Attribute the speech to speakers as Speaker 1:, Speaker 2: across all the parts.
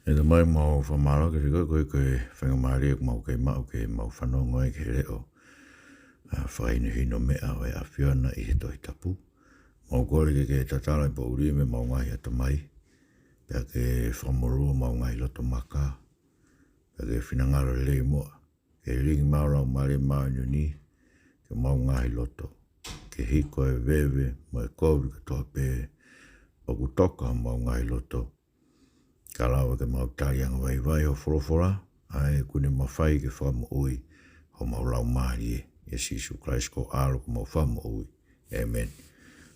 Speaker 1: E te mai mau whamara ke riko koe whangamari e mau ke mau whanonga e ke reo. Whainu hino mea o e a whiona i he tohi tapu. Mau kore ke tatara i pa uri me mau ngai ata mai. Pea ke whamorua mau ngai loto maka. Pea ke whinangara le mua. Ke ringi maurau mare mau ni ke mau ngai loto. Ke hiko e vewe mo e kovi ke toa pe. O kutoka mau ngai loto. Ka lawa ke mau tarianga vai o forofora, ai kune mawhai ke whamu ui, ho mau lau maari e, Jesu Christ ko alo ko mau whamu ui. Amen.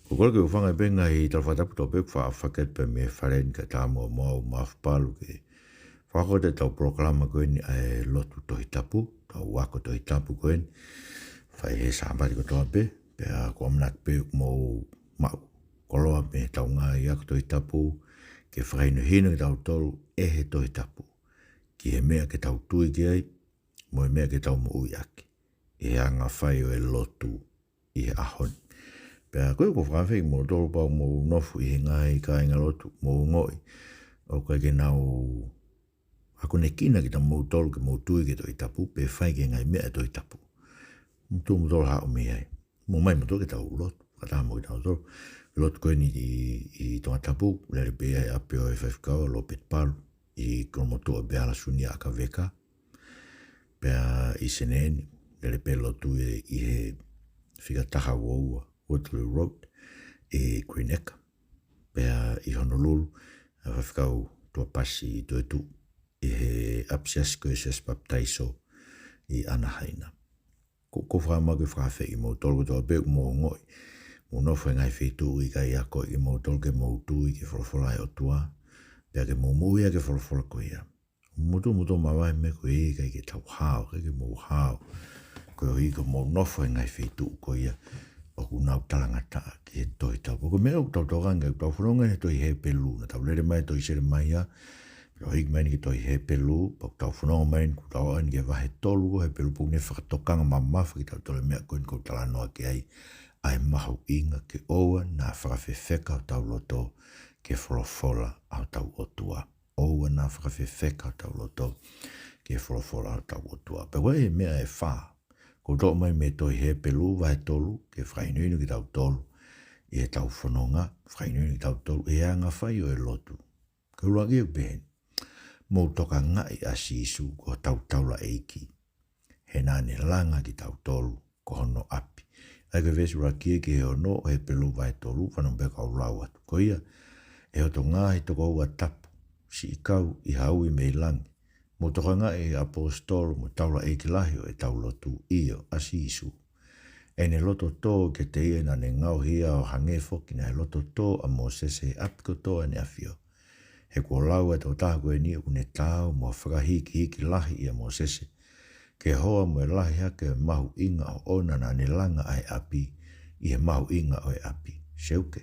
Speaker 1: Ko kore ke uwhanga e benga i talwhatapu tau peku wha whaket pe me wharen ka tāmua mau mawhapalu ke whakote tau proklama koeni ai lotu tohi tapu, tau wako tohi tapu koeni, whai he sāmbari ko toa pe, pea ko amnak pe mau mau koloa me tau ngā i ako tohi tapu, ke whainu hino ki tau tolu e he tohi tapu. Ki he mea ke tau tui ki ai, mo he mea ke tau mo ui aki. I he anga whai o e lotu i he ahoni. Pea koe ko whawhi mo tolu pau mo nofu i he ngai ka inga lotu mo ngoi. O koe ke nau ako ne kina ki tau mo tolu ke mo tui ki tohi tapu, pe whai ke ngai mea tohi tapu. Mtu mo tolu hao me ai. Mo mai mo tolu ke tau lotu. Kata mo ki tau tolu. Lot koe ni i tonga tapu, lere bea e ape o e whawhikau, lo pet palu, i kromotoa bea la suni a ka veka. Pea i seneni, lere bea lotu i he whikataha waua, Woodley Road, i Queeneka. Pea i Honolulu, a whawhikau tua pasi i tuetu, i he apsiasko e ses baptaiso i Anaheina. Ko whaamau ke whawhi mo tolu toa beu mo ngoi. Mo nofu ngai whetu i kai ako i mo tolke mo tui ke wholofola e o tua. Pea ke mo muia ke wholofola ko ia. Mutu mawai me ko i kai ke tau hao, kai ke mo hao. Ko i ko mo nofu ngai whetu ko ia. O ku nau talangata ke he toi tau. Ko mea u tau tokangai, tau whanonga he toi Hepelu. Na tau lere mai toi sere mai ia. Pea hiki mai ni ke toi Hepelu. Pau tau whanonga mai ni ku tau ani ke wahe tolu ko Hepelu. Pau ne whakatokanga mamafa ki tau tole mea ko ni ko talanoa ke ai. Ai mahu inga ke oua na whakawhewheka o tau loto ke wholofola au tau otua. Oua na whakawhewheka o tau loto ke wholofola au tau otua. Pe wai mea e wha. Ko tō mai me toi Hepelu vai tolu ke whainuinu ki tau tolu. I he tau whanonga, whainuinu ki tau tolu. E anga whai o e lotu. Ke ulangi e behen. Mou toka ngai a sisu ko tau taula eiki. He nane langa ki tau tolu ko hono api. Ai ke vesu rakie ke heo no o he pelu vai tolu whanau beka o rau atu. Ko ia, e ho to ngāhi toko ua tapu, si i kau i hau i mei langi. Mo toka ngā e apostolo mo taula eiki lahi o e tau lotu io asi isu. E ne loto tō ke te ia na ne ngau hia o hangefo ki na he loto tō a mo sese apiko tō e ne awhio. He kua lau e tō tāko e ni o ne tāu mo whakahiki hiki lahi i a mo sese. Ke hoa mo e lahi hake mahu inga o ona na ne langa ai api i he mahu inga o e api. Seuke,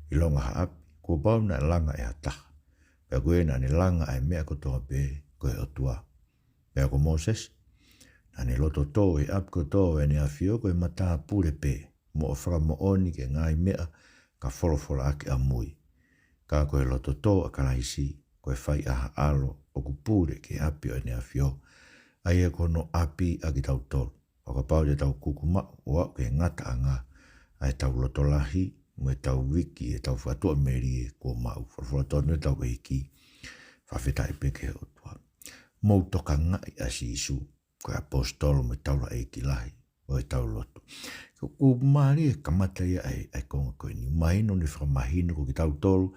Speaker 1: i longa ha api, kua bau na langa e hataha. Pea koe na ne langa ai mea kotoa pe koe o tua. Pea ko Moses, na ne loto tō e api kotoa e ne awhio koe mataa pure pe, mo o whaka mo oni ke ngai mea ka wholofola ake a mui. Ka koe loto tō a karaisi, koe whai aha alo o kupure ke api o e ne awhio. Ai e kono api a ki tau tolu. Whakapau te tau kukuma o au ke ngata a ngā. Ai tau loto lahi, mo e tau wiki e tau whatua meri e kua mau. Whawhara tonu e tau eiki. Whawheta e peke o tua. Mou toka ngai a si isu. Koe apostolo mo e tau la eiki lahi. O e tau loto. Ko maari e kamata ia ai konga koe ni. Mahino ni whakamahino ko ki tau tolu.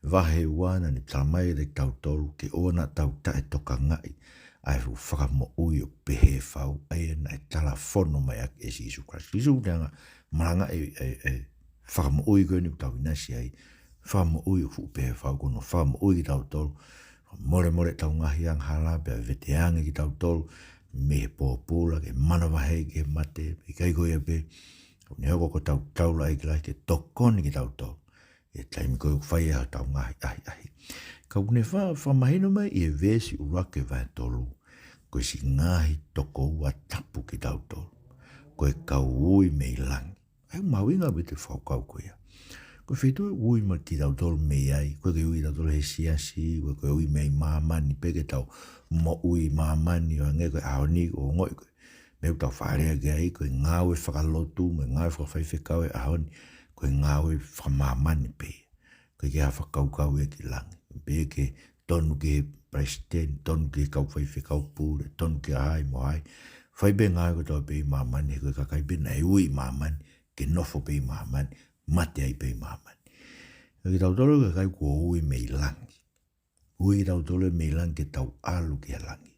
Speaker 1: Vahe wana ni talamai e tau tolu. Ke ona tau ta e toka ngai. Ai fu whakamo ui o pehe whau, ai na e tala whono mai ak e si Isu Christ. Isu teanga maranga e whakamo ui koe ni tau inasi ai, whakamo ui o fu pehe whau kono, whakamo ui ki tau tolu, more tau ngahi ang hala, pia veteangi ki tau tolu, me he pōpūla, ke manawahei, ke mate, ke kaikoi e pe, ne hoko ko tau taula i ki lai, ke tokoni ki tau tolu, e taimi koe whai e tau ngahi, ahi. Ka une whamahino mai i e vesi urake vai tolu. Koe si ngahi toko ua tapu ki tau tolu. Koe kau ui mei langi. Ai mawinga me te whaukau koe ia. Koe whetu ui ma ki tau tolu mei ai, koe ke ui tau tolu he siasi, koe ui mei maamani, peke tau mo ui maamani, o nge koe ahoni o ngoi koe. Meu tau wharea ke ai, koe ngāwe whakalotu, me ngāwe whakawhaiwhekau e ahoni, koe ngāwe whamaamani pe. Koe ke ha whakaukau e ki langi. Pe ke tonu ke president, tonu ke kauwhaiwhekau pūre, tonu ke ai mo ai. Whaibe ngāwe koe tau pe maamani, koe kakai pena e ui maamani, ke nofo pe maamani, mate ai pe maamani. Koe tau tolo ke kai kua ui mei langi. Ui tau tolo mei langi ke tau alu ke langi.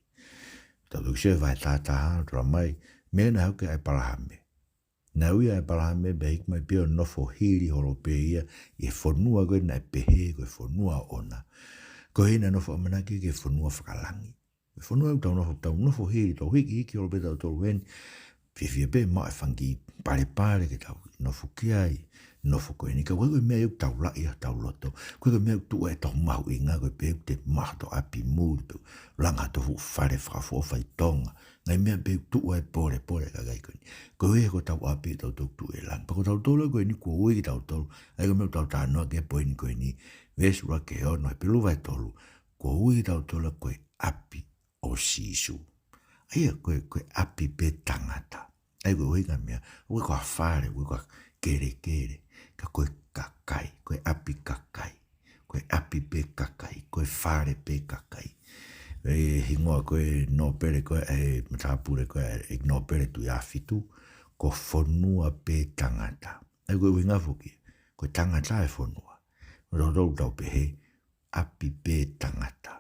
Speaker 1: Tau tau se vai tātaha, tora mai, mea na hau ke ai palahame. Na ui ai palahame be hik mai pio nofo hiri horo pe ia, e whanua koe na e pehe koe whanua ona. Koe hina nofo amanaki ke whanua whakalangi. E whanua au tau nofo hiri, tau hiki horo pe tau tolo weni, whiwhia pe maa e whangi pare ke tau nofo kiai, nofo koe ni ka koe mea iu tau lai a tau loto, koe mea tu e tau mahu i ngā koe pe te mahu to api mūri pe, langa tofu whare whakafo whai tonga, ngai mea pe tu e pore ka gai koe ni, koe e ko tau api tau tu e lang, pako tau tolo koe ni kua ui ki tau tolo, ai koe mea tau tānoa ke poe ni koe ni, vesura ke ono, he pelu vai tolu, kua ui ki tau tolo koe api o sisu, ai koe api pe tangata, ai koe ui ka mea, koe kua whare, koe kua kere, ka koe kakai, koe api kakai, koe api pe kakai, koe whare pe kakai. E hingoa koe no pere koe, e matapure koe, e no pere tu ia fitu, ko whanua pe tangata. Ai koe winga fuki, koe tangata e whanua. Rorou tau pe he, api pe tangata.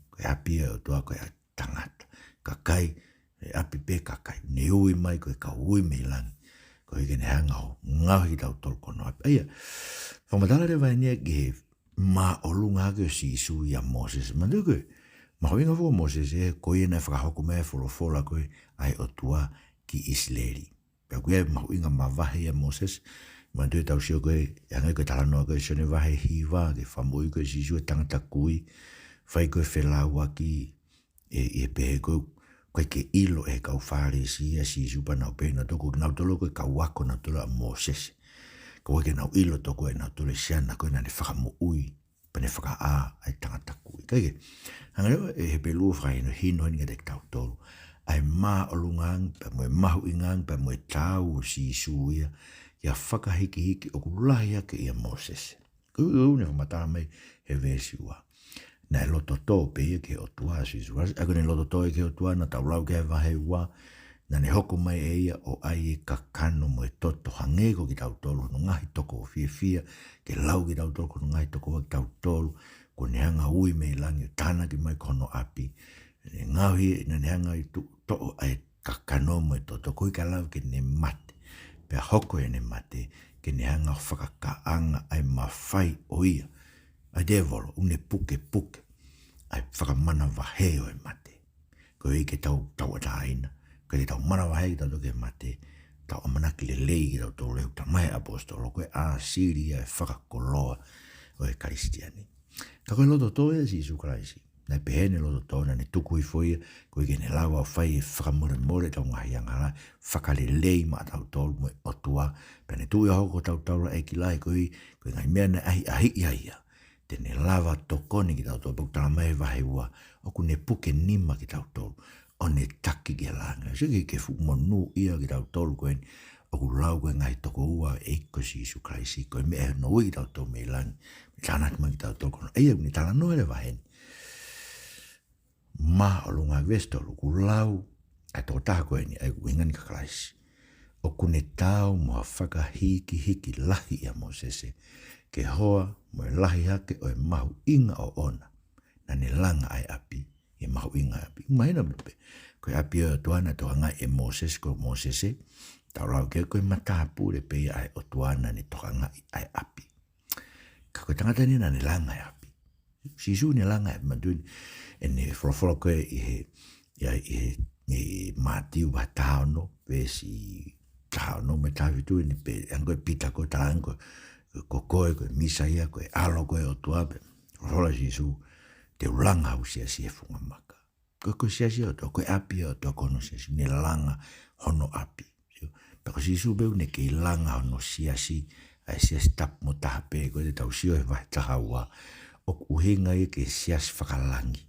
Speaker 1: Koe api e o tua koe tangata. Kakai, e api pe kakai. Ne ui mai koe ka ui mei langi. Koe kene hanga o ngau hi tau tolu kono api. Aia, whamatala re vai nia ki he ma o lunga ke si isu ia Moses. Mandu koe, ma hoinga fua Moses e koe nai whakahoko mea wholofola koe ai o tua ki Isleri. Pea koe ma hoinga ma vahe ia Moses. Mandu e tau sio koe, angai koe talanoa koe sone vahe hiwa, ke whamui koe si isu e tangata kui, whai koe whelau aki e pehe koe, koe ke ilo e kau whare si isu pa nau pehe na toko, nau tolo koe kau wako nau tolo a Moses. Koe ke nau ilo toko e nau tolo siana koe nane whakamu ui, pane whaka a ai tangata kui. Kaike, hangareo e Hepelu whai no hino ni ngate tau tolo, ai maa o lungang, pa moe mahu ingang, pa moe tau o si isu ia, ia whakahiki o kulahi ake ia Moses. Koe ne whamatara mai he vesi ua. Na e loto tō pe ia ke o tua si isu. Ako ne loto tō e ke o tua na tau lau ke vahe ua, na ne hoko mai e ia o ai e kakano mo e toto hangego ki tau tolu, no ngahi toko o fia, ke lau ki tau tolu, no ngahi toko o ki tau tolu, ko ne hanga ui me langi, tāna ki mai kono api, ne ngauhi, na ne hanga i to ai kakano mo e toto, koi ka lau ke ne mate, pe hoko e ne mate, ke ne hanga whakakaanga ai mawhai o ia, ai devolo, une puke, ai whakamana waheo e mate, ko i ke tau ataina, ko i tau mana wahe ki tau toke mate, tau amanaki le lei ki tau tau leu tamai apostolo, koe a Siria e whakakoloa o e Karistiani. Ka koe loto tō e si Isu Kraisi, nei pehene loto tō na ne tuku i foia, koe ke ne lawa o whai e whakamore tau ngahi angara, whakale lei ma tau tolu mo e otua, pe ne tui hoko tau tau la e ki lai koe ngai mea ne ahi ia. Tene lava tokoni ki tau tolu, pok tala mai vahe ua, oku ne puke nima ki tau tolu, o ne taki ki langa. Siki ke fu monu ia ki tau tolu koe, oku lau koe ngai toko ua eiko si Isu Kraisi, koe me e no ui ki tau tolu me langi, me tānaki mai ki tau tolu kono, eia ni tala no ere vaheni. Ma o lunga vestolu, ku lau, ai tō taha koe ni, ai ku ingani ka Kraisi. Oku ne tau mua hiki lahi ia Mosese, ke hoa mo e lahi hake o e mahu inga o ona, na ne langa ai api, e mahu inga api. Mahina pepe, koe api o tuana tohanga e Moses ko Mosese, tau lau ke koe matapure pe ai o tuana ne tohanga ai api. Ka koe tangata ni na ne langa ai api. Sisu ne langa ai maduini, e ne wholofolo koe i he matiu wa taono, pe si taono me tawitu ni pe, angoe pita koe taango, ko koe, koe misa ia, koe alo koe o tuape, rola Sisu, te ulanga au sia funga maka. Koe sia o tua, koe api o tua kono sia, ne langa hono api. Pako Sisu beu ne ke langa hono sia ai sia stap mo tape ko te tau sio e vai tahaua o uhinga e ke sias whakalangi.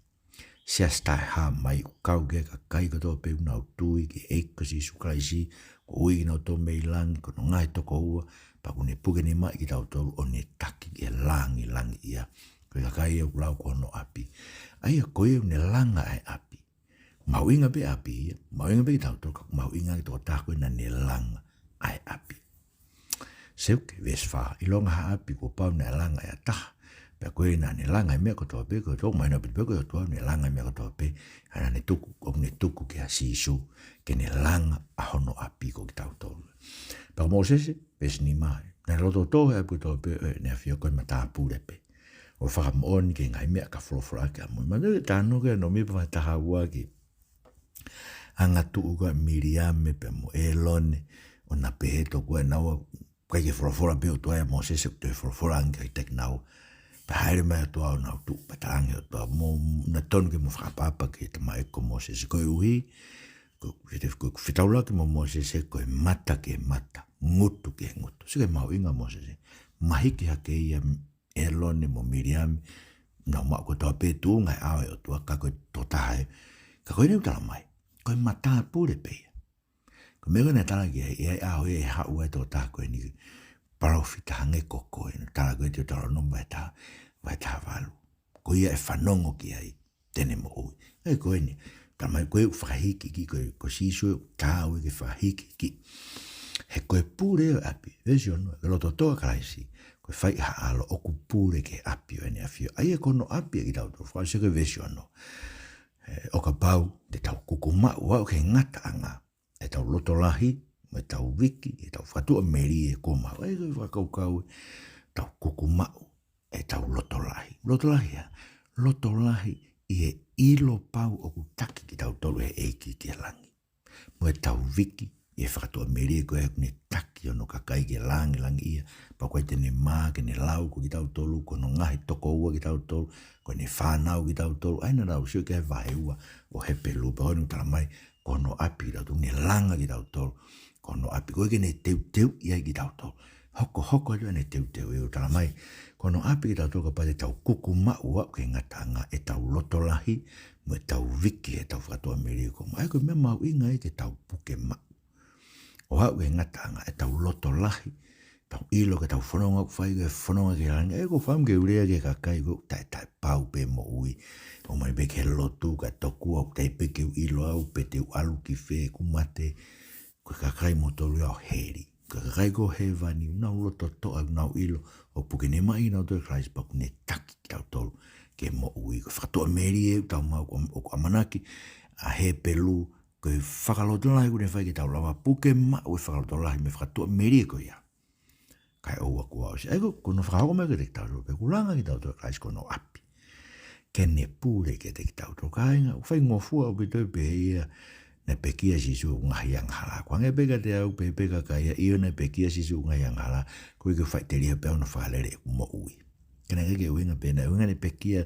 Speaker 1: Sias tai ha mai u kau ke ka kai ko tō peu nau tui ke eiko si sukraisi ko ui nau tō meilangi ko no ngai toko ua pa kune puke ni mai ki tau tolu o ne taki ke langi ia. Ko ka kai e ulau ko no api. Ai a koe ne langa ai api. Mauinga be api, mauinga be ki tau tolu mauinga ki tō tako na ne langa ai api. Seuke vesfa ilonga ha api ko pau ne langa ya taha pe koe na ne langa me ko to pe ko to mai no pe ko to ne langa me ko to pe ana ne tuku ke asisu ke ne langa ahono api ko tau to pa mo se pes ni mai na lo to e ko to pe ne afio ko mata pure pe o fa mo on ke ngai me ka flofla ka mo ma de tano ke no me pa ta hawa ki anga tu ko Miriam me pe mo elone ona pe to ko na kai ke flofla pe to e mo se te flofla ngai tek nau pa haere mai atua o nau tu patangi o tua mo na tonu ke mo whakapapa ke te mai ko mo se koe uhi ko whitaula ke mo se koe mata ke mata ngutu ke ngutu se koe mau inga mo se mahiki hake ia elone mo Miriam na ma ko toa pe tu ngai awe o tua ka koe totahe ka koe neu tala mai koe mata pure pe ko mego ne tala ki e awe e hau e totahe koe ni parofita hange koko e tala koe te tala no vai ta valu. Ko ia e whanongo ki ai tene mo ui. Ei koe ni, tala mai koe whakahiki ki ko sisu tāu ke whakahiki ki. He koe pūre o api, vesi ono, e loto toa karaisi, koe whai haalo oku pūre ke api o ene afio. Ai e kono api e ki tau tō, whai se koe vesi ono. O ka pau, te tau kukumau, wau ke ngata anga, e tau loto lahi, me tau wiki, e tau whatua meri e komau, e koe whakaukau, tau kukumau, e tau loto lahi. Loto lahi a, loto lahi i e ilo pau o ku taki ki tau tolu e eiki ki langi. Mo e tau wiki, i e whakatua meri e koe ne taki ono kakai ki langi ia, pa koe tene maa ke ne lau ko ki tau tolu, ko no ngahi toko ua ki tau tolu, ko ne whanau ki tau tolu, aina rau sio ke vahe ua o Hepelu, pa hoi tala mai, ko no api ki tau tolu, ne langa ki tau tolu, ko no api, koe ke ne teu ia ki tau tolu. Hoko e ne teu e o tala mai, kono api ki tau toka pa te tau kuku mau au ke ngatanga e tau loto lahi, mo e tau wiki e tau whakatoa meri ko mai ko me mau inga e te tau puke mau. O au ke ngatanga e tau loto lahi, tau ilo ke tau whanonga ku whai ke whanonga ke ranga, e ko wham ke urea ke kakai ko tai pau pe mo ui, o mai pe ke lotu ka toku au tai pe ke ilo au pe te alu ki whe kumate, ko kakai mo tolu au heri. Kakai ko he vani, unau loto toa, unau ilo, o puke ne mai nau tō Christ pa kune taki ki tau tolu ke mo ui. Ko whakatoa meri e tau mau o ko amanaki a Hepelu ko whakaloto lahi kune whai ki tau lawa puke mau e whakaloto lahi me whakatoa meri e ko ia. Kai oua kua o si. Ego, kono whakako me ke te ki tau tolu, pe kulanga ki tau tō Christ kono api. Ke ne pūre ke te ki tau tolu. Ka inga, whai ngofua o pe tō pe ia, ne pekia sisu ngahi yang hala. Kwa nge peka te au pe peka kaya iyo ne pekia sisu ngahi yang hala. Ko ike whai te ria peo na whalere e kumo ui. Kena keke uinga pena. Uinga ne pekia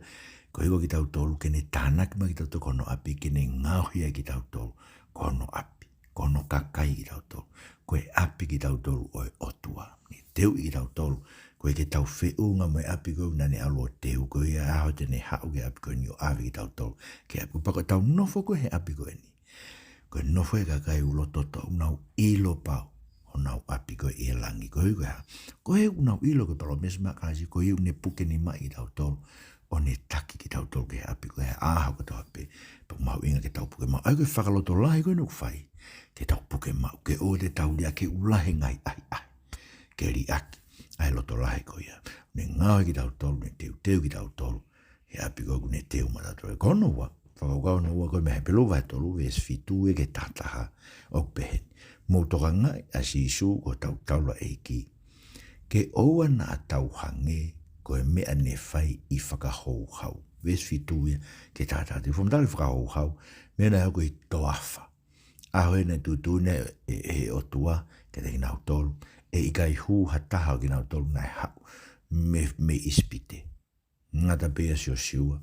Speaker 1: ko iko ki tau tolu. Kene tānak ma ki tau tolu kono api. Kene ngauhia ki tau tolu kono api. Kono kakai ki tau tolu. Koe api ki tau tolu oe otua. Ni teu i ki tau tolu. Koe ke tau whiunga mai api koe nane alo teu. Koe ia aho tene hau ke api koe ni o api ki tau tolu. Ke api pako tau nofo koe he api koe ni. Koe nofo e kakai ulo toto unau ilo pau. O nau api koe e langi koe koe ha. Koe unau ilo koe palo mesma kasi koe une puke ni mai ki tau tolu. O ne taki ki tau tolu ke api koe aha koe tau api. Pa mau inga ke tau puke mau. Ai koe whakaloto lahi koe nuk whai. Ke tau puke mau. Ke o te tau lia ke ulahe ngai ai. Ke ri aki. Ai loto lahi koe ia. Ne ngau ki tau tolu. Ne teu ki tau tolu. He api koe ne teu ma tau tolu. Kono wa. Whakakau na ua koe me Hepelu vai tolu ves fitu e ke tataha o pehen. Mō toka ngai a sisu ko tau taula eiki. Ke oua na a tau hange koe mea ne whai i whakahou hau. Ves fitu e ke tataha. Te whamtari whakahou hau mea na hau koe toafa. Aho e na tutune e otua ke te kinau tolu. E ikai hu hataha o kinau tolu nai hau. Me ispite. Ngata pea sio siua.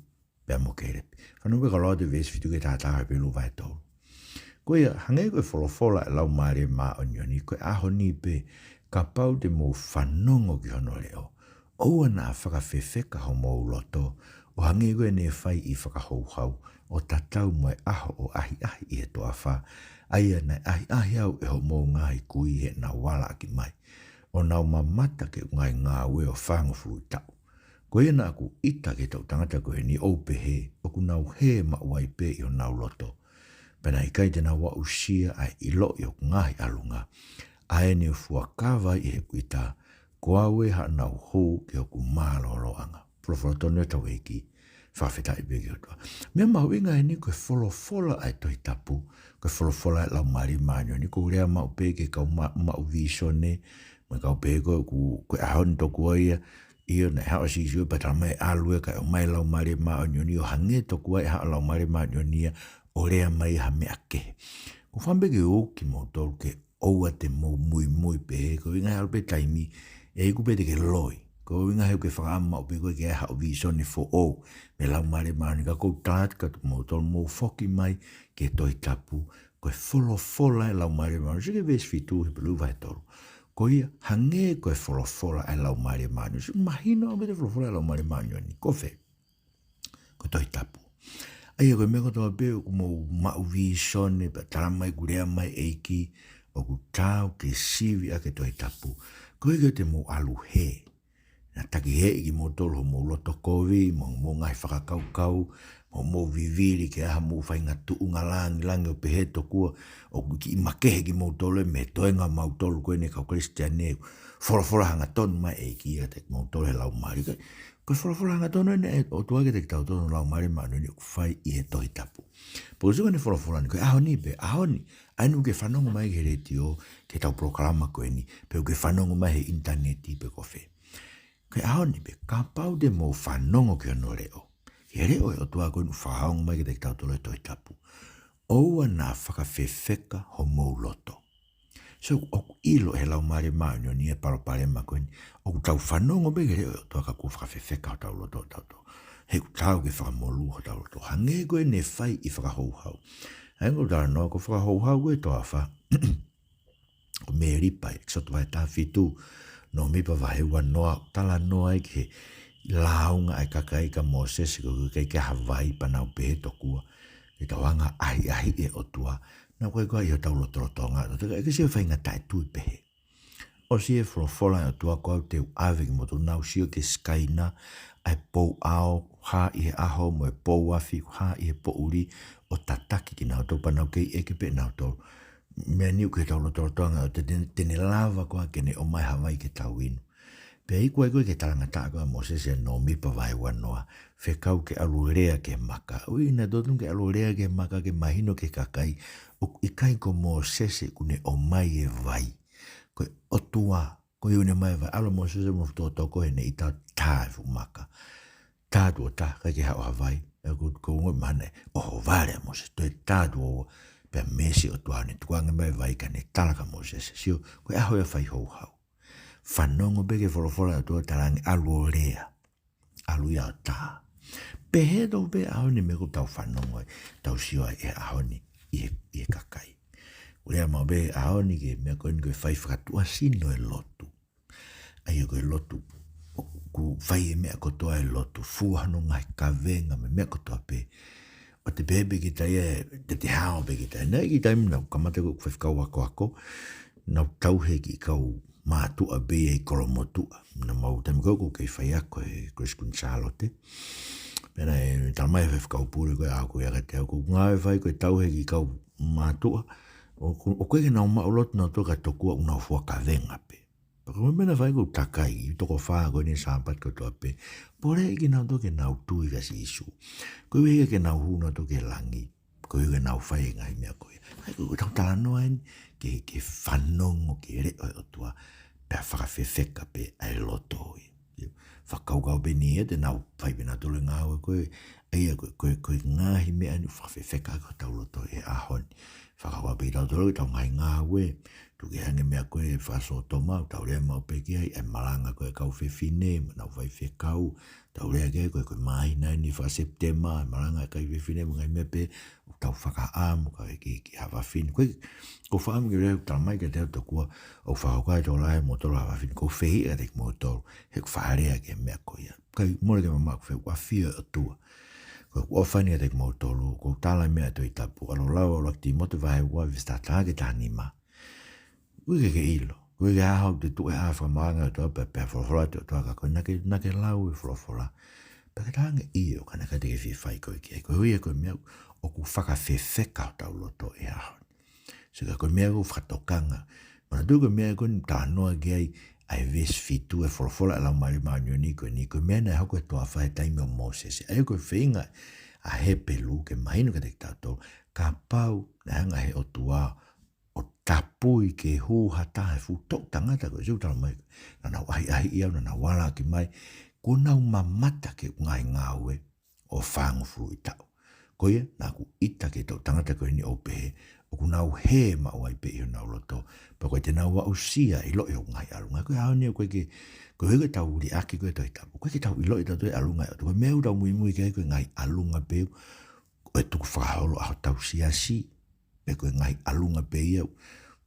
Speaker 1: Pea mo kerepi. Whanu pe kaloa te vesi fitu ke tātaha Hepelu vai tolu. Koe hange koe wholofola e lau maare maa onioni, koe ahoni pe ka pau te mō whanongo ki hono leo. Oua nā whakawhewheka ho mō loto, o hangi koe ne whai I whakahouhau, o tatau mai aho o ahi I he toa wha, aia nei ahi au e ho mō ngai kui he na wala ki mai. O nau mamata ke ngai ngā ue o whangofu tau. Koe na aku ita ke tau tangata koe ni ope he, o ku nau he ma uai pe I o nau loto. Pena I kai tena wa usia ai ilo I o ngai alunga, ae ni fuakawa I he kuita, koa we ha nau hou ke o ku māloro anga. Profotone tau eki, whawheta I begi o toa. Mea mahuinga he ni koe wholofola ai toi tapu, koe wholofola ai lau mari maño, ni ko rea mau pe ke kau mau visone, mai kau pe koe ahoni toku oia, Io ne hao si sio pa tamai alue ka o mai lau mare ma o nyoni o hange toku ai hao lau mare ma nyoni o rea mai ha mea ke. Ko whambe ke o ki mo tolu ke oua te mo mui pe ko inga hao pe taimi e iku pe te ke loi. Ko inga hao ke whakaama o pe koe ke hao visone fo o me lau mare ma ni ka kou taat ka mo tolu mo foki mai ke toi tapu koe fola e lau mare ma. Sike ves fitu Hepelu vai tolu. Ko ia hange koe wholofola ai lau mare maño. Si mahina o me te wholofola ai lau mare maño ni. Ko whe. Ko toi tapu. Aia koe mea kotoa peo ku mou mau visone pa taramai kurea mai eiki o ku tau ke sivi a ke toi tapu. Ko ia te mou alu he. Na taki he iki mou tolo mou loto kovi, mou ngai whakakaukau, mou viviri ke aha mou whainga tuunga langi o pehe tokua, o ki makehe ki mou tolo me toenga mau tolo koe ne kau kristiane, whorafora hanga tonu mai e ki a te mou tolo he lau mari. Ko whorafora hanga tonu ne o tua ke te tau tonu lau mari manu ni o whai I he tohi tapu. Po suka ne whorafora ni koe ahoni pe, ahoni, ainu ke whanongo mai ke reti o ke tau proklama koe ni, pe ke whanongo mai he interneti pe koe. Koe ahoni pe, ka pau te mou whanongo ki ono reo. He reo e o tua koe nu whahaongo mai ke te tau tolo e toi tapu. Oua nā whakawhewheka ho mou loto. So, oku ilo he lau mare maño ni e paropare ma koe ni. Oku tau whanongo pe ke reo e o tua ka kua whakawhewheka ho tau loto o tau to. He ku tau ke whakamolu ho tau loto. Hange koe ne whai I whakahouhau. Hango tara noa ko whakahouhau koe toa wha. Ko me ripai, eksoto vai tā fitu. No mipa vahewa noa, tala noa I ke launga ai kakai ka Moses ko kai ke Hawaii pa nau pe tokua. Ke tawanga ahi e o tua. Na koe koe I o tau lotorotonga. Ke si o whainga tai tui pehe. O si e wholofola o tua koe te ave ki motu nau sio ke skaina ai pou ao ha I he aho mo e pou afi ha I he pou uri o tataki ki nau tau pa nau kei eke pe nau tau. Mea niu ke tau lotorotonga o te tene lava koa ke ne o mai Hawaii ke tau inu. Pe I koe ke tarangata koa Moses e no mipa vai wanoa. Whekau ke alurea ke maka. Ui na dotun ke alurea ke maka ke mahino ke kakai. O I kai ko Moses e kune o mai e vai. Koe otua. Koe une mai vai. Alo Moses e mufto toko he ne I tau tāfu maka. Tātu o tā kai ke hao Hawaii. Ko ngoi mana o vare Moses. Toi tātu o pe mesi o tua ne tuanga mai vai ka ne talaka Moses. Sio koe aho e whai hou hau. Whanongo beke whorofora tua tarangi alu rea. Alu ia tā. Pehe tau pe ahoni me ko tau whanongo tau sio e ahoni I e kakai. Urea mau be ahoni ke mea koe ni koe whai whakatua sino e lotu. Ai koe lotu. Ku whai e mea kotoa e lotu. Fuahano ngai kawenga me mea kotoa pe. O te bebe ki tai e te hao be ki tai. Nei ki tai mnau kamate ko whewhikau ako. Nau tauhe ki kau mātua be e koromotua. Na mau tami koko kei whai ako e Kriskun Charlotte. Pena e tamai whewhikau pūre koe ako e akate au. Ko ngāwe whai koe tauhe ki kau mātua. O koe ke nau maulot nau toka tokua unau fuaka venga pe. Pako mena whai ko takai. I toko whaa koe ni sāpat ko toa pe. Pore e ki nau toke nau tui kasi isu. Koe wehia ke nau huna toke langi. Koe ke nau whai ngai mea koe. Hai koe tau tānoa ni. Ke whanongo ke reo o tua. Pea whakawhewheka pe ai loto. Whakaukau pe ni e te nau whai pena tole ngāwe koe. Aia koe ngahi mea ni whawhewheka ko tau loto e ahoni. Whakawa pe tau tolo tau ngai ngā we. Tuki hange mea koe whaso to mau, tau rea mau pe kia e malanga koe kau whewhine, nau whai whekau, tau rea kia koe mahina ni wha September, e malanga kai whewhine ngai mea pe, tau whakaamu kai ki hawa whini. Ko whaamu ki rea tala mai ka teo to kua, o whahokai tō lahe mo tolo hawa whini, ko whehi a te mo tolo, he whaarea ke mea koe ia. Kai mole ke mamak wheu, wa whia o tua. Ko whani a te mo tolo, ko tala mea to i tapu, alo lau o lakti motu vahe ua vista tāke tāni maa. Koe ke ilo, koe ke ahau te tu e awha maanga o toa pe wholofola te o toa ka koe nake lau e wholofola. Peke tānga io ka naka te ke whiwhai koe ki. Koe hui e koe mea o ku whakawhewheka o tau loto e ahau. So ka koe mea ku whatokanga. Mana tu koe mea koe ni tānoa ki ai ves fitu e wholofola e lau mari maanyo ni koe mea na hau koe toa whae taimi o Moses. Ai koe whinga a Hepelu ke mahinu ka te tātou ka pau na hanga he o tua o tapui ke hu hata e fu tok tangata ko zeu tala mai na ahi ia na wala ki mai ko nau mamata ke ngai ngawe o fangu fu ita ko ia na ku ita ke tok tangata ko ni ope o ku nau he ma o ai pe i na loto pa ko te nau wa usia i lo i ngai alunga ko haoni ko ke ko he tau ri aki ko to ita ko ke tau i lo ita to alunga to me u mui ke ko ngai alunga pe o tu fa holo a tau sia si pe koe ngai alunga pe iau.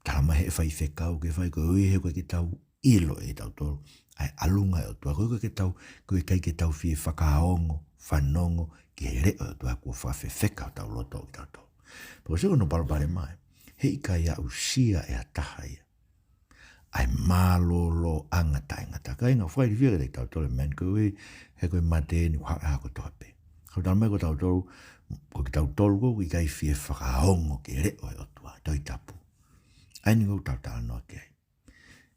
Speaker 1: Tama he whai whekau ke whai koe ui he koe ke tau ilo e tau tolo. Ai alunga e o tua koe ke tau, koe kai ke tau fie whakaongo, whanongo, ke reo e tua kua whawhewheka o tau loto o tau tolo. Pako seko no palapare mai, he ika ia usia e ataha ia. Ai malolo angata ingata. Kai ngā whai rivia ke tau tolo men koe ui he koe mate ni wha ko toa pe. Kau tala mai ko tau tolo, ko ki tau tolu ko kai fie whakaongo ke reo e o tua, toi tapu. Aini ko tau tala noa ke ai.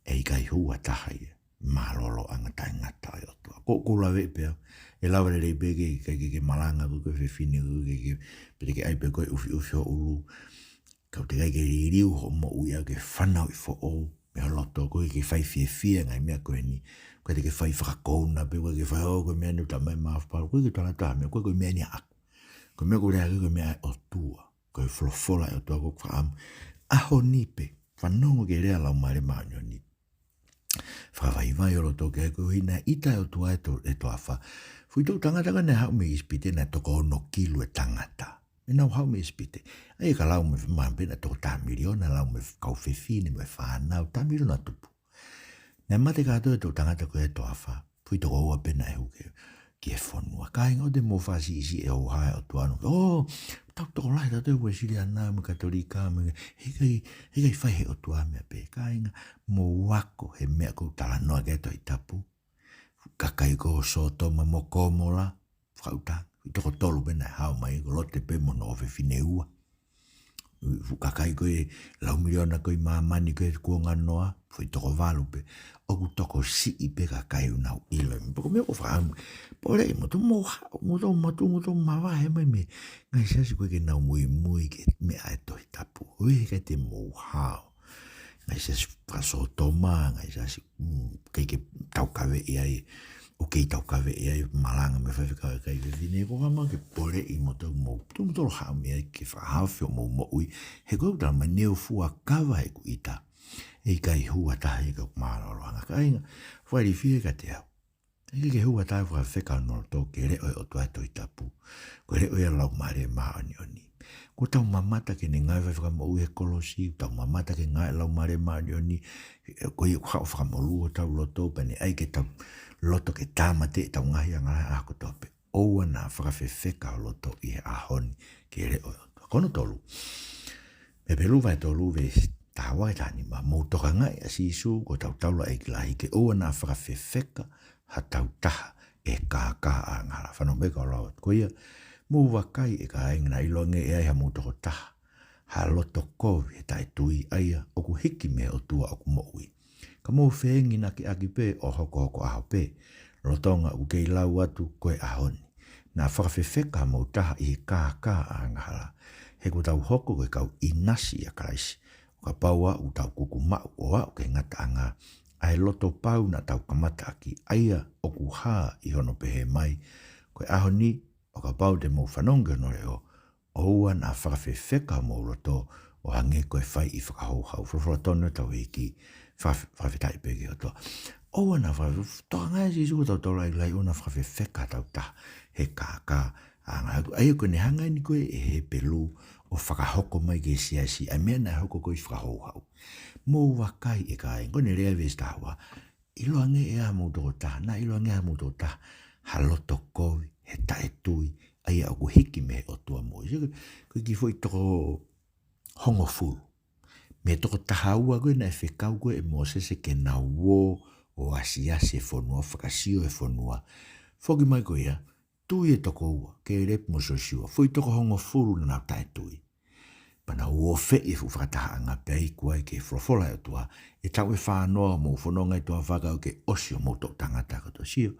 Speaker 1: E kai hua taha ia, malolo angata ingata e o tua. Ko lawe pia, e lawa rei peke ke malanga ko ke whiwhine ko pete ke ai pe koe ufi ho ulu. Kau te kai ke ririu ho mo uia ke whanau i fo o, me loto koe ke whai fie ngai mea koe ni. Koe te ke whai whakakouna pe koe ke whai ho koe mea ni tamai maafparo. Koe ke tala taha mea, koe mea ni aku. Koe mea koe rea koe mea o tua. Koe wholofola e o tua koe whaam. Ahoni pe, whanongo ke rea lau mare maanyo ni. Whawaiwai o roto ke koe hina ita e o tua e toa wha. Fui tau tangata ne hau me ispite na toko ono kilo e tangata. E nau hau me ispite. Ai ka lau me whamampe na toko tamiriona lau me kau whewhine me whanau tamiriona tupu. Nā mate kātou e tau tangata koe e toa wha. Fui toko ua pena e huke. Ke whanua. Ka inga o te mō whasi isi e o hae o tuanu. Oh, tau toko lai tau te ue siri anā me katolika me. He kai whai he o tua mea pe. Ka inga mō wako he mea kou tala noa ke toi tapu. Ka kai ko so toma mo komola. Whauta. Toko tolu pena e hao mai. Ko lote pe mo no ofe fine ua. Ka kai koe lau miliona koe mamani koe kuonga noa. Fui toko walu pe. Oku toko si i pe ka kai unau ilo. Pako mea ko whaamu. Pore mo tu mo tu mawa he mai me. Ngai sasi koe ke nau mui ke mea e tohi tapu. Ui ke te mo hao. Ngai sasi praso toma. Ngai sasi kei ke tau kawe i ai. O kei tau kawe i ai malanga me whawhikawe kai vine. Ko kama ke pore i mo tau mo. Tu mo tolo hao mea ke whahawhio mo ui. He koe utala mai neo fua kawa he ku ita. E kai hua taha i ka kumāroro anga. Ka inga, whairi whie ka te au. E ke hua taha wha wheka noro tō ke reo e o tua toi tapu. Ko reo e lau maare maani oni. Ko tau mamata ke ne ngai whakamo ue kolosi. Tau mamata ke ngai lau maare maani oni. Ko i hao whakamo luo tau loto. Pane ai ke tau loto ke tāmate tau ngahi anga ako tope. Oua nā whakawhewheka o loto i he ahoni ke reo e o tua. Kono tolu. Me pelu vai tolu vesi. Tawa e tani ma mō toka ngai a sisu ko tau taula e kilahi ke oa nā whakawhewheka ha tau taha e kā a ngara. Whanau meka o lau ko ia mō wakai e ka aing na ilonge e ai ha mō toko taha. Ha loto kovi e tai tui aia o ku hiki me o tua o ku moui. Ka mō whengi na ki aki pe o hoko aho pe. Rotonga u kei lau atu koe ahoni. Nā whakawhewheka mō taha i kā a ngara. He ko tau hoko koe kau inasi a karaisi. Ka paua u tau kuku mau o au ke ngata anga. Ai loto pau na tau kamata aki. Aia o ku haa i hono pehe mai. Koe ahoni o ka pau te mo whanonga no reo, oua na whakawhewheka mo roto o hange koe whai I whakahauhau. Whawhara tono tau hiki whakawhetai peke o toa. Oua na whakawhewheka, toa ngai si suko tau tau lai o na whakawhewheka tau ta he kākā. Ai koe ne hangai ni koe e Hepelu o whakahoko mai ke siasi, ai mea na hoko koe whakahauhau. Mō wakai e kai, koe ne rea vesta hawa, ilo ange e a mōtoko ta, na ilo ange a mōtoko ta, haloto koe, he tae tui, ai au hiki me o tua mo. Koe ki foi toko hongo fulu. Me toko tahaua koe na e whekau koe e mōsese ke na wō o asiasi e whonua, whakasio e whonua. Whoki mai koe ia, tui e toko ua, ke rep mo sosiua, foi toko hongo fulu na nau tae tui. Pana ua whee e whakataha anga pei kua ke wholofola e tua, e tau e whanoa mo whanonga e tua whakau ke osio mo tō tangata kato sio.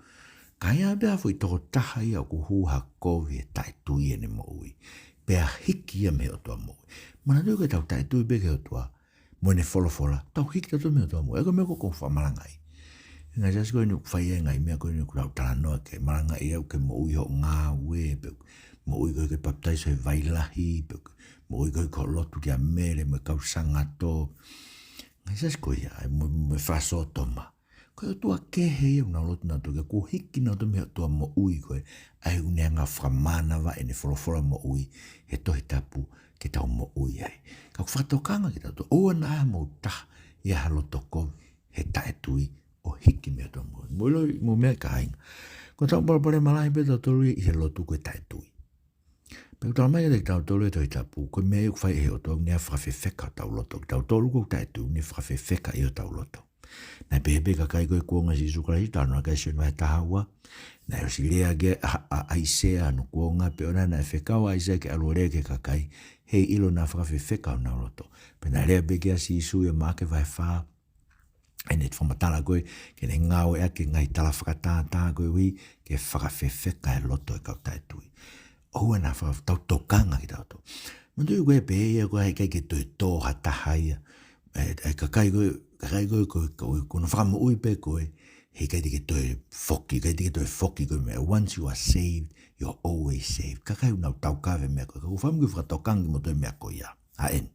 Speaker 1: Kai a bea foi toko taha ia ku huha kovi e tae tui e ne mo ui. Bea hiki ia me o tua mo ui. Mana tui ke tau tae tui beke o tua, mo ne wholofola, tau hiki tau me o tua mo ui. Ego me ko kong whamarangai. Ngai sasi koe ni whai e ngai mea koe ni ku tau talanoa ke marangai e au ke mo ui ho ngā ue, mo ui koe ke paptaiso e vailahi, mo ui koe ko lotu kia mere, mo kau sangato. Ngai sasi koe ia, mo whaso toma. Koe o tua kehe iau na lotu na toke, ko hiki na to mea tua mo ui koe, ai uneanga whamana wa e ne wholofora mo ui, he tohi tapu ke tau mo ui ai. Kau whatokanga ki tau, oa na aha mo taha, ia haloto koe, he tae tui, o hiki mea tua mo ui. Mo iloi, mo mea ka hainga. Ko tau parapare malai pe tau tolu i he lotu koe tae tui. Pe tau mai te tau tolu e tohi tapu, koe mea iuk whai he o tau nea whakawhewheka tau loto. Tau tolu koe tae tui, nea whakawhewheka i o tau loto. Nai pepe ka kai koe kuonga si sukarahi, tau na kai sion vai tahaua, nai o si lea ge a aisea anu kuonga, pe ona na e whekau aisea ke alo rea ke ka kai, hei ilo na whakawhewheka o nau loto. Pe nai rea beke a si isu e make vai whaa, e net whamatala koe, ke ne ngau ea ke ngai tala whakatātā koe hui, ke whakawhewheka e loto e kau tae tui. Oua na whakawhewheka, tau tokanga ki tau to. Mandu i koe peia koe hei kai ke toi tōha tahaia, e ka kai koe, kuna whakamo ui pe koe, hei kai tike toi foki koe mea, once you are saved, you're always saved. Ka kai unau tau kawe mea koe, ka whamu ki whakatokangi mo toi mea koe ia, a en.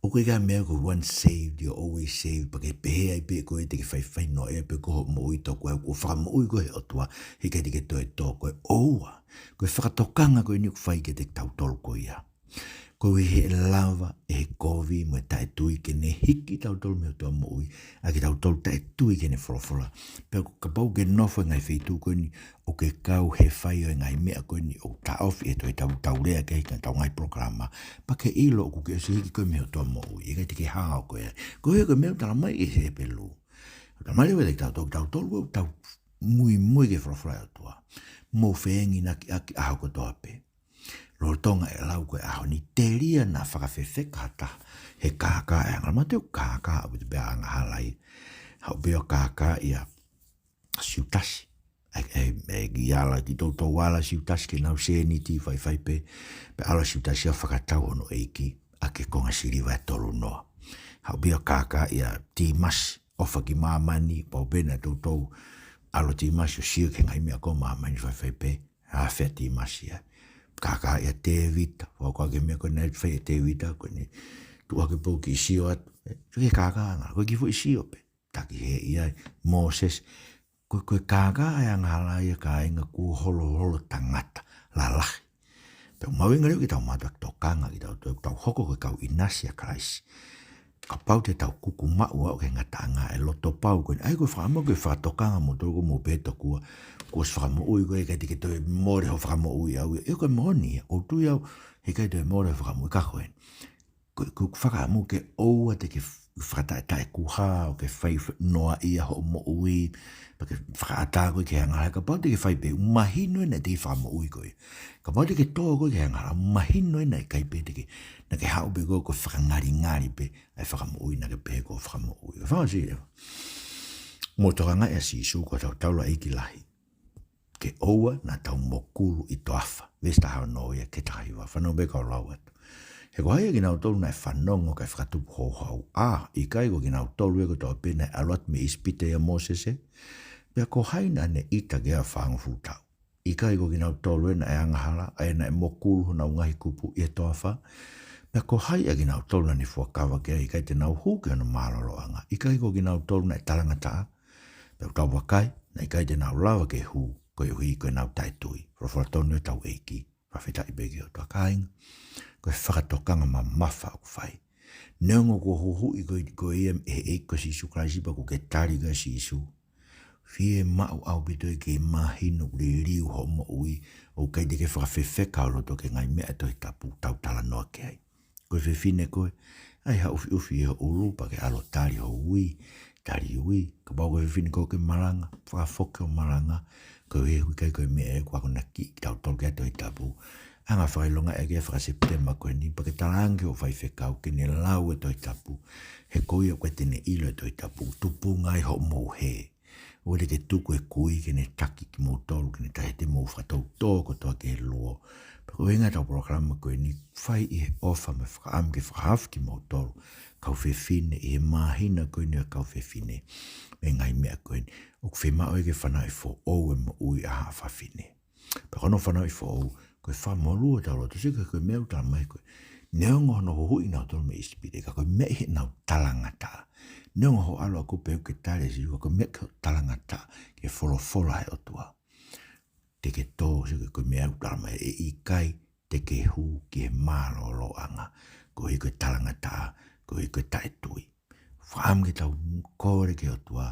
Speaker 1: O koe ka mea koe, once saved, you're always saved, pa kei pehe ai pe koe, teke whai no e pe koe mo ui tō koe, ko whakamo ui koe o tua, hei kai tike toi tō koe, oua, koe whakatokanga koe niuk whai ke te tau tolu koe ia. Koe he lava e kovi mo tae tui ke ne hiki tau tolu me o tua mo ui, a ke tau tolu tae tui ke ne wholofola. Pea ka pau ke nofo e ngai wheitu koe ni, o ke kau he whai o e ngai mea koe ni, o ta ofi e toi tau rea ke hika tau ngai programa, pa ke ilo o kuke o si hiki koe me o tua mo ui, e kai tike hao koe. Koe he koe mea tala mai e Hepelu. Tala mai lewe tau tolu, tau mui ke wholofola o tua. Mo whengi na ki aho ko toa pe. Rotonga e lau koe ahoni te ria na whakawhewheka hata he kākā e anga. Mateo kākā au te bea anga halai. Hau bea kākā ia siutasi. E giala ki tō wala siutasi ke nau sēni ti whai pe. Pe ala siutasi a whakatau ono eiki a ke konga siriwa e tolu noa. Hau bea kākā ia ti masi. Ofa ki māmani pau bena tō alo ti masi o sio ke ngai mea ko māmani whai pe. A whea ti masi ia. Kaka ia te vita, wako ake mea koe nai whai te vita, koe ni tu ake pou ki isio atu, tuke kaka anga, koe ki fu isio pe, taki he ia, Moses, koe kaka ai anga hala ia ka inga ku holo tangata, la lahi. Pe mawinga leo ki tau matua ki tau kanga ki tau hoko koe kau inasi a kraisi. Ka pau te tau kuku mau au ke ngata anga e loto pau koe, ai koe whakamo koe whakatokanga mo toko mo peto kua, kua whakamo ui koe, kai tike toi more ho whakamo ui au, e koe moni, o tui au, he kai toi more ho whakamo ui kakoen. Koe whakamo ke oua teke whakatae kuha, o ke whai noa ia ho mo ui, pa ke whakata koe ke hanga, ka pau teke whai pe, mahino e nei teke whakamo ui koe. Ka pau teke toa koe ke hanga, mahino e nei kai pe teke, na ke hau pe koe koe whakangari pe, ai whakamo ui na ke pe koe whakamo ui. Whakasi e, mo toka ngai a si isu ko tau taula eiki lahi. Ke oua na tau mokulu i toafa, vesta hao noia ke tahiwa, whanau be kau lau atu. He ko haia ki nau tolu nai whanongo kai whakatupu ho hau. I kai ko ki nau tolu e ko toa pena aluat me ispite ia Mosese, pia ko haina ne ita gea whangu futau. I kai ko kina tolu e na e angahala, e na e mokulu na ungahi kupu i e toa wha. Mea ko hai a kina tolu na ni fuakawa kia I kai te nau huke ana malolo anga. I kai ko kina tolu na e talangata, peo tau wakai, na I kai te nau lawa ke hu, ko I hui ko nau tai tui. Rofora tonu e tau eiki, whawhita I begi o toa kainga. Ko e whakatokanga ma mafa o whai. Neongo ko hohu I ko ia e ko sisu kraisipa ko ke tari ka sisu. Fie mau au bito I ke mahino uri riu ho mo ui o kai te ke whakawhewheka o roto ke ngai mea to I tapu tau tala noa ke ai. Koe whewhine koe, ai ha ufi ufi e ho ulu pa ke alo tari ho ui, tari ui. Ka pao koe whewhine koe ke maranga, whakafoke o maranga, koe he hui kai koe mea e kua kona ki tau tolu ke to I tapu. Anga whakailonga e kia whakaseptema koe ni, pa ke talange o whaiwhekau ke ne lau e to I tapu. He koe o koe tene ilo e to I tapu, tupu ngai ho mo he. O le ke tuku e kui ke ne taki ki mou tolu ke ne tahe te mou whakatau tōko toa ke he luo. Pero inga tau programa koe ni whai I he ofa me whakaam ke whakahaf ki mou tolu. Kau whewhine I he mahina koe ni a kau whewhine. Me ngai mea koe ni. O kwhemao e ke whanau I fo ou e mo ui a haa whawhine. Pero kono whanau I fo ou, koe whamolua tau roto. Sika koe meu tala mai koe. Neongo hono hui nau tolu me ispire. Ka koe mea he nau talangata. Neongo ho alo a kupe uke tare si koe mea ke talangata ke wholofola he o tua. Te ke tō si koe mea utala mai e I kai te ke hu ki he mālo lo anga. Koe I koe talangata, koe I koe tae tui. Whaam ke tau kore ke o tua.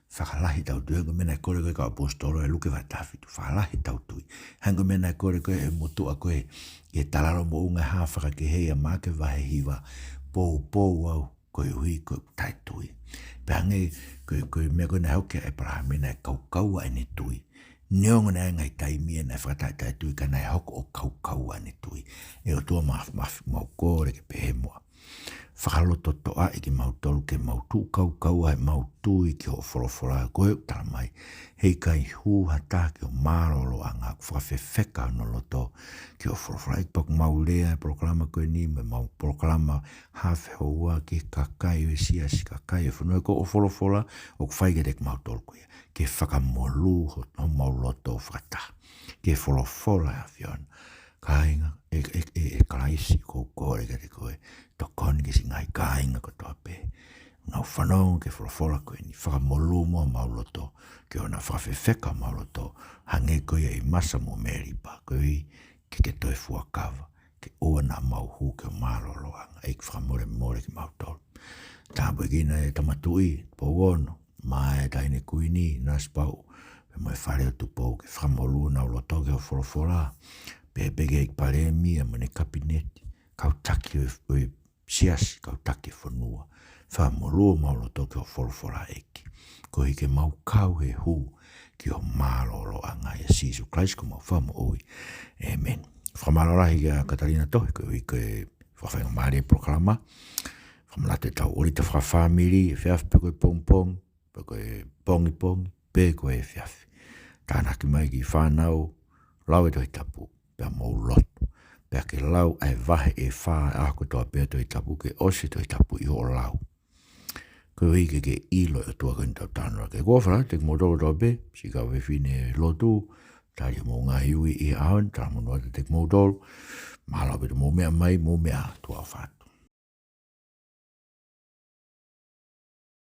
Speaker 1: Whakalahi tau tui. Hanko mena e kore koe ka apostolo e luke vai tawhitu. Whakalahi tau tui. Hanko mena e kore koe e motua koe i e talaro mo unga hawhaka ke hea maa ke vahe hiwa. Pou au. Koe hui koe tai tui. Pe hange koe mea koe na hauke e paraha mena e kaukaua e ne tui. Neongo na ngai taimia na whakatai tai tui ka na e hoko o kaukaua e ne tui. E o tua mau kore ke pehe mua. Whakaloto toa I ki mau tolu ke mau tū kaukaua e mau tui ki o wholofora koe tala mai. Hei kai hu hata ki o marolo anga whakawhewheka no loto ki o wholofora. Ik pak mau lea e programa koe ni me mau programa hawhe hoa ki kakai o siasi kakai e whanua ko o wholofora o kwhaige dek mau tolu koe. Ke whakamolu ho mau loto whakata. Ke wholofora a whiona. Kainga e karaisi ko kore ke te koe. To koni ke singai kainga ko toa pe. Ngau whanau ke wholofola koe ni whakamolu mua mauloto. Ke ona whawhewheka mauloto. Hange koe I masa mo meripa. Koe ke toi fuakawa. Ke oa na mau hu ke marolo anga. Eik whakamore more ki mautolo. Tāpo e kina e tamatui. Po wono. Mae taine kui ni. Naspau. Pe moe whare o tupou ke whakamolu na uloto ke o wholofola. Pe pege ik pare mia mene kabineti. Kau taki o siasi, kau taki whanua. Whamolua maulo toke o wholofora eki. Ko hike mau kau he hu ki o malolo anga e sisu Christ ko mau whamo oi. Amen. Whamalora hike a Katarina tohi ko hike whawhenga maare proklama. Whamalate tau orita whawhamiri e whiawhi pe koe pong, pe koe pongi, pe koe whiawhi. Tānaki mai ki whanau, lau e tohi tapu, pe mau lotu. Pea ke lau ai vahe e whaa ako toa pea toi tapu ke ose toi tapu I o lau. Ko hike ke ilo e tua kani tau tānura. Ke kōwhara, te kumotoro toa pe, si ka wewhine lotu, tari mō ngā hiui I ahon, tara mō nuata te kumotoro, mālau pe te mō mea mai, mō mea tua whāt.